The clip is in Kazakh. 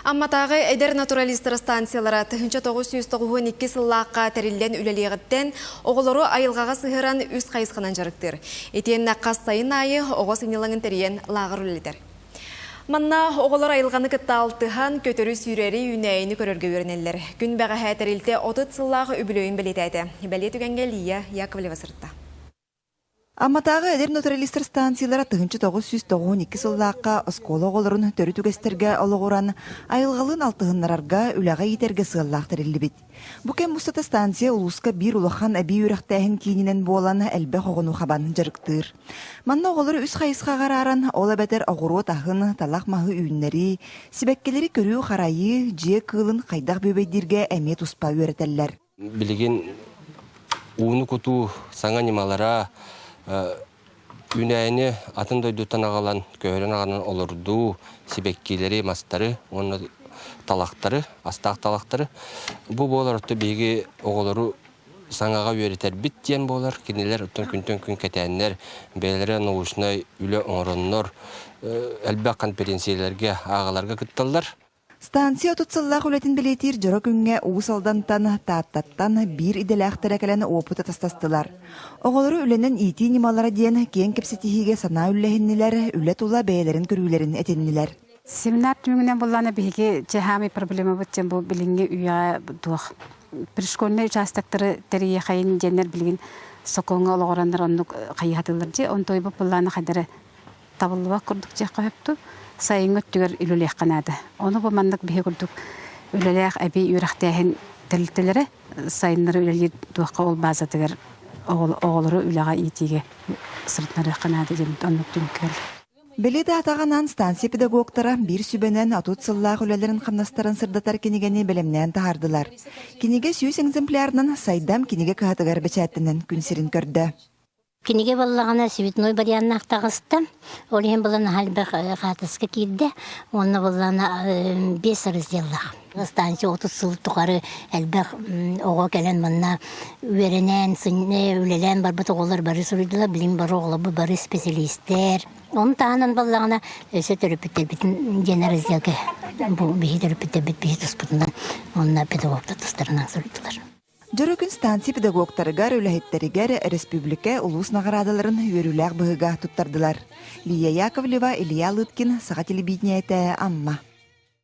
Амматағы эдер натуралистер станциялары 1992 сыллаққа тәрілден үлелегіттен оғылыру айылғаға сығыран үз қайысқынан жарықтыр. Етенна қастайын айы оғы сынелаңын тәріен лағыр үлелетер. Манна оғылыр айылғаны кітті алтыған көтірі сүйрері үнәйіні көрерге өрінелер. Күн бәға хәтірілте 30 сыллағы үбілөйін білетәді. Бәле түгенге Лия Яковлева сыртта. Амматағы эдер натуралистер станциялары 1992 сыллаққа оскола оғылырын төрі түгестерге олығыран айылғалын алтығынларарға үләға етерге сығыллақтыр елі бит. Бұкен мұстата станция ұлысқа бір ұлыққан әбей үріқтәйін кейінен болан әлбә қоғыну қабан жарықтыр. Манна оғылыр үз қайысқа қараран ола бәтер оғыру тағын, талақ мағы үйінлері, сібәккелері көрі қарайы, же қылын қайдақ бөбейдерге әмет ұспа өретелер. Білген уыны күту саңа немалара үнәйіні атын дойдутан ағалан, көйрен ағанан олырду, сибеккелері, мастары, оны талақтары, астақ талақтары. Бұл болар отты бейгі оғылыру саңаға өретер біттен болар. Кенелер ұттын күн кәтәнлер, бәйлері наушына үлі оңырынлар, әлбәқ конференциялерге ағаларға күтталдар. Станция тұтсыллақ үлетін білетер жұры күнге уыз алдантан, тааттаттан бір иделәқтір әкелені опыты тастастылар. Оғылыры үленен ити немалара дейін кен кепсетихиге сана үлләхіннілер, үлет ұла бәйлерін көрілерін әтеннілер. Семинар түмігінен боланы бігі жахами проблема бұттен бұл білінге үйа дуақ. Біршкөліне участактары тәрие қайын жәнер білген соқоңға олғырандар оны қайығатылар же, он той бұл боланы қайдары табылыға күрдік жаққа өпті. Сайын өттігер үлілек қанады. Оны бұл мандық бейі күрдік үлілек әбей үйрақтайын тәлітілері сайынлары үлілі дуаққа ол базатығыр оғылыры үліға етеге сұртнары қанады демді онық дүнкел. Беледі атағанан станция педагогтара бір сүбенен атут сыллақ үлелерін қамнастарын сырдатар кенегені білімнен тағардылар. Кенеге сүйіс экземплярынан сайдам кенеге кағатығар бәчәттінен күнсерін көрді. Кенеге баллағана сүйітной бариянна ақтағысты. Олеген баланы халбақ қатысқа кейді. Оны баланы 5 разделлақ. Станция 30 сыл тұқары әлбәқ оға кәлін манна өренен, сынне, үлелен барбыт оғылар бары сұрыдыла, білім бары оғылабы бары специалистер. Оны тағынан баллағана өсі төріпіттер бітін жена разделге. Бұл бейі төріпіттер біт бейі тұспытынан онына педагогты тұстарынан сұрыдылар. Жөрі күн станция педагогтарыгар үләхеттерігер республика улус нағарадаларын өріләқ бұғыға тұттардылар. Лия Яковлева, Илья Лыткин, Саға телебидіне әті Амма.